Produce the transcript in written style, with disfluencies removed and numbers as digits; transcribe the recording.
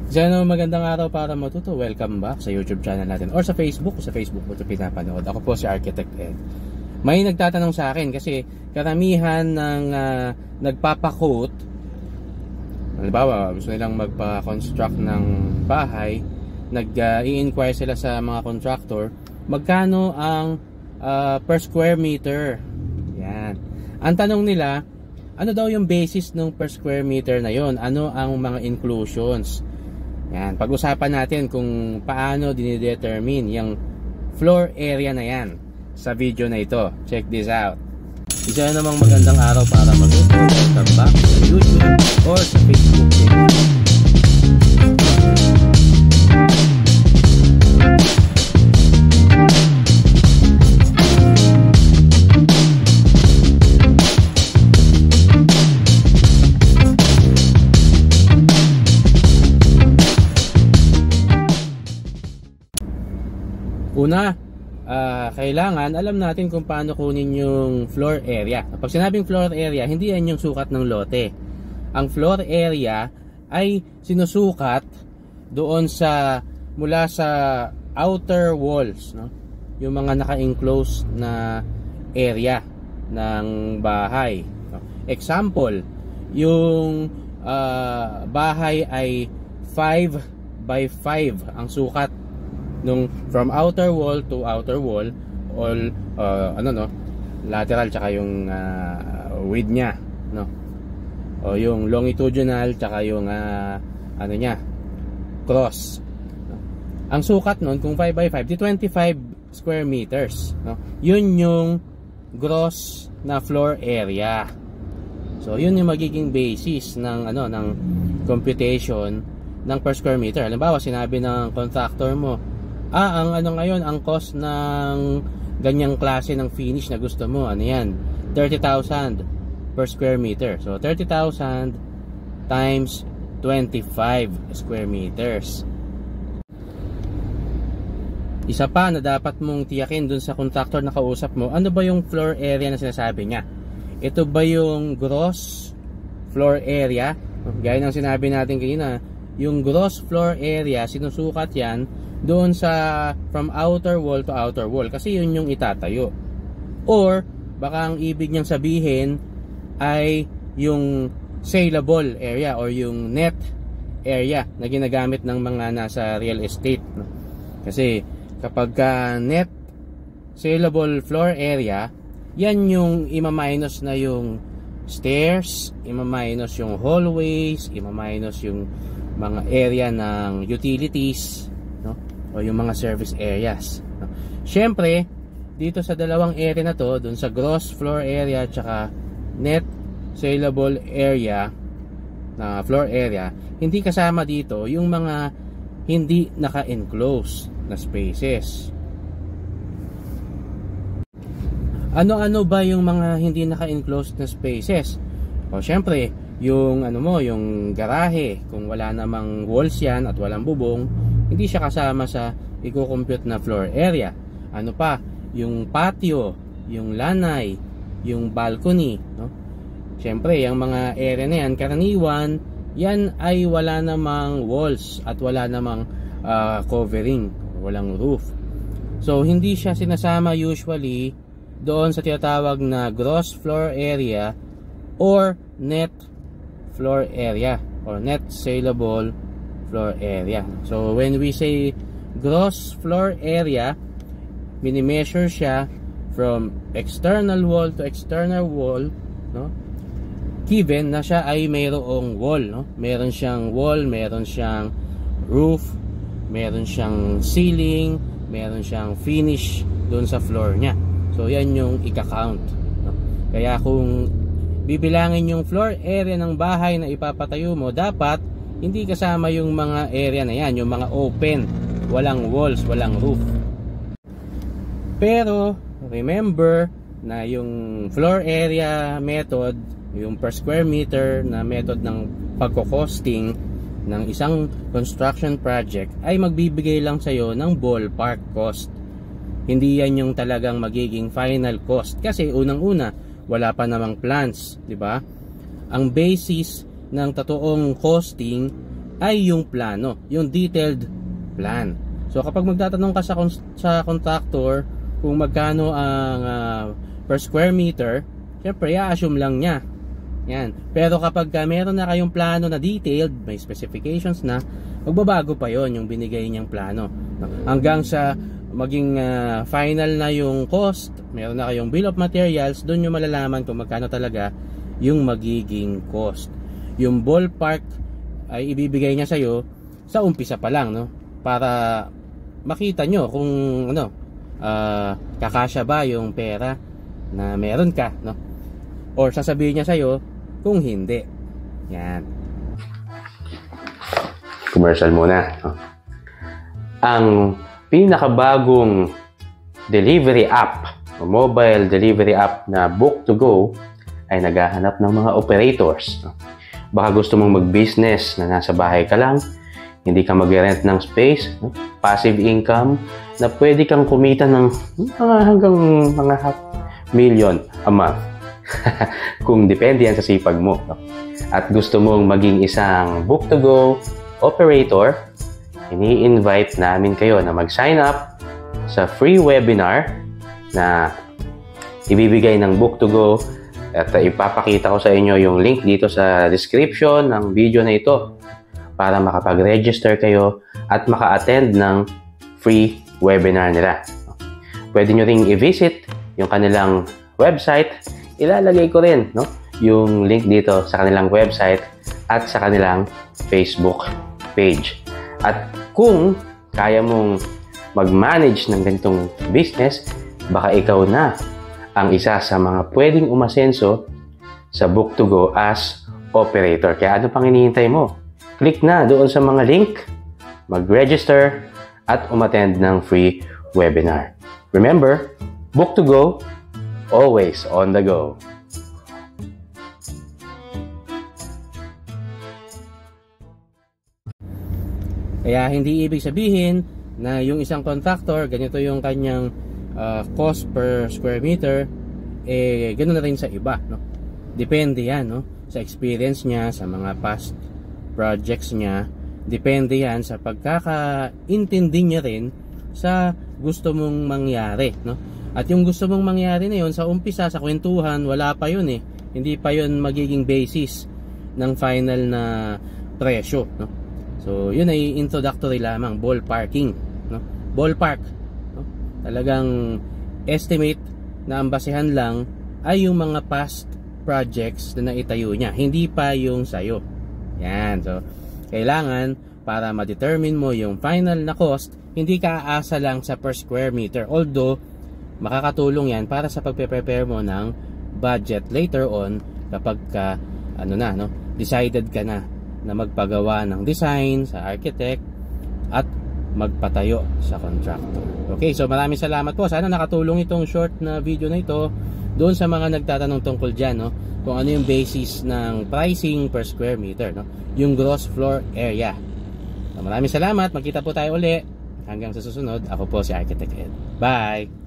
Diyan magandang araw para matuto. Welcome back sa YouTube channel natin or sa Facebook. Sa Facebook mo ito pinapanood. Ako po si Architect Ed. May nagtatanong sa akin kasi karamihan ng nagpapakot, halimbawa gusto nilang magpa-construct ng bahay, nag-i-inquire sila sa mga contractor magkano ang per square meter. Yan. Ang tanong nila, ano daw yung basis ng per square meter na yon? Ano ang mga inclusions? Yan, pag-usapan natin kung paano dinidetermine yung floor area na yan sa video na ito. Check this out. Isa namang magandang araw para matuto. Welcome back sa YouTube or sa Facebook page. Una, kailangan alam natin kung paano kunin yung floor area. Pag sinabing floor area, hindi yan yung sukat ng lote. Ang floor area ay sinusukat doon sa mula sa outer walls, no? Yung mga naka-enclose na area ng bahay, no? Example, yung bahay ay 5 by 5 ang sukat nung from outer wall to outer wall, all lateral tsaka yung width niya, no, o yung longitudinal tsaka yung cross, no? Ang sukat nun kung 5 by 5 di 25 square meters, no? Yun yung gross na floor area. So yun yung magiging basis ng ng computation ng per square meter. Halimbawa sinabi ng contractor mo, ang ngayon, ang cost ng ganyang klase ng finish na gusto mo, ano yan, 30,000 per square meter. So 30,000 times 25 square meters. Isa pa na dapat mong tiyakin dun sa contractor na kausap mo, ano ba yung floor area na sinasabi niya? Ito ba yung gross floor area? Gaya ng sinabi natin kanina, yung gross floor area, sinusukat yan doon sa from outer wall to outer wall kasi yun yung itatayo. Or baka ang ibig niyang sabihin ay yung saleable area or yung net area na ginagamit ng mga nasa real estate, no? Kasi kapag net saleable floor area, yan yung ima-minus na yung stairs, ima-minus yung hallways, ima-minus yung mga area ng utilities, no? O yung mga service areas, no? Syempre dito sa dalawang area na to, dun sa gross floor area tsaka net saleable area na floor area, hindi kasama dito yung mga hindi naka-enclose na spaces. Ano-ano ba yung mga hindi naka-enclose na spaces? O syempre yung yung garahe, kung wala namang walls yan at walang bubong, hindi siya kasama sa i-compute na floor area. Ano pa? Yung patio, yung lanay, yung balcony, no? Syempre, yung mga area na yan, karaniwan, yan ay wala namang walls at wala namang covering, walang roof. So, hindi siya sinasama usually doon sa tinatawag na gross floor area or net floor area or net saleable floor area. So when we say gross floor area, mini-measure siya from external wall to external wall, no? Given na siya ay mayroong wall, no? Meron siyang wall, meron siyang roof, meron siyang ceiling, meron siyang finish doon sa floor niya. So yan yung ika-count, no? Kaya kung bibilangin yung floor area ng bahay na ipapatayo mo, dapat hindi kasama yung mga area na yan, yung mga open, walang walls, walang roof. Pero remember na yung floor area method, yung per square meter na method ng pagko-costing ng isang construction project ay magbibigay lang sa'yo ng ballpark cost. Hindi yan yung talagang magiging final cost kasi unang-una wala pa namang plans, di ba? Ang basis ng totoong costing ay yung plano, yung detailed plan. So kapag magtatanong ka sa contractor kung magkano ang per square meter, syempre i-assume lang niya. Yan. Pero kapag meron na kayong plano na detailed, may specifications na, magbabago pa yon yung binigay niyang plano. Hanggang sa maging final na yung cost, meron na kayong bill of materials, doon nyo malalaman kung magkano talaga yung magiging cost. Yung ballpark ay ibibigay niya sa'yo sa umpisa pa lang, no? Para makita nyo kung kakasya ba yung pera na meron ka, no? Or sasabihin niya sa'yo kung hindi. Yan. Commercial muna. Ang pinakabagong delivery app, mobile delivery app na Book2Go ay naghahanap ng mga operators. Baka gusto mong mag-business na nasa bahay ka lang, hindi ka mag-rent ng space, passive income na pwede kang kumita ng hanggang mga $500,000 a month. Kung depende yan sa sipag mo. At gusto mong maging isang Book2Go operator, ini-invite namin kayo na mag-sign up sa free webinar na ibibigay ng Book2Go, at ipapakita ko sa inyo yung link dito sa description ng video na ito para makapag-register kayo at maka-attend ng free webinar nila. Pwede nyo ring i-visit yung kanilang website. Ilalagay ko rin yung link dito sa kanilang website at sa kanilang Facebook page. At kung kaya mong mag-manage ng ganitong business, baka ikaw na ang isa sa mga pwedeng umasenso sa Book2Go as operator. Kaya ano pang hinihintay mo? Click na doon sa mga link, mag-register at umattend ng free webinar. Remember, Book2Go, always on the go. Kaya hindi ibig sabihin na yung isang contractor, ganito yung kanyang cost per square meter, ganoon na rin sa iba, no? Depende yan, no? Sa experience niya, sa mga past projects niya. Depende yan sa pagkakaintindi niya rin sa gusto mong mangyari, no? At yung gusto mong mangyari na yun, sa umpisa, sa kwentuhan, wala pa yun eh. Hindi pa yun magiging basis ng final na presyo, no? So, yun ay introductory lamang, ballparking, no? Ballpark, no? Talagang estimate na ang basehan lang ay yung mga past projects na naitayo niya, hindi pa yung sayo. Yan, so, kailangan para ma-determine mo yung final na cost, hindi ka aasa lang sa per square meter. Although, makakatulong yan para sa pagpe-prepare mo ng budget later on kapag ka, decided ka na magpagawa ng design sa architect at magpatayo sa contractor. Okay, so maraming salamat po. Sana nakatulong itong short na video na ito doon sa mga nagtatanong tungkol dyan, no? Kung ano yung basis ng pricing per square meter, no? Yung gross floor area. So, maraming salamat. Magkita po tayo uli. Hanggang sa susunod, ako po si Architect Ed. Bye!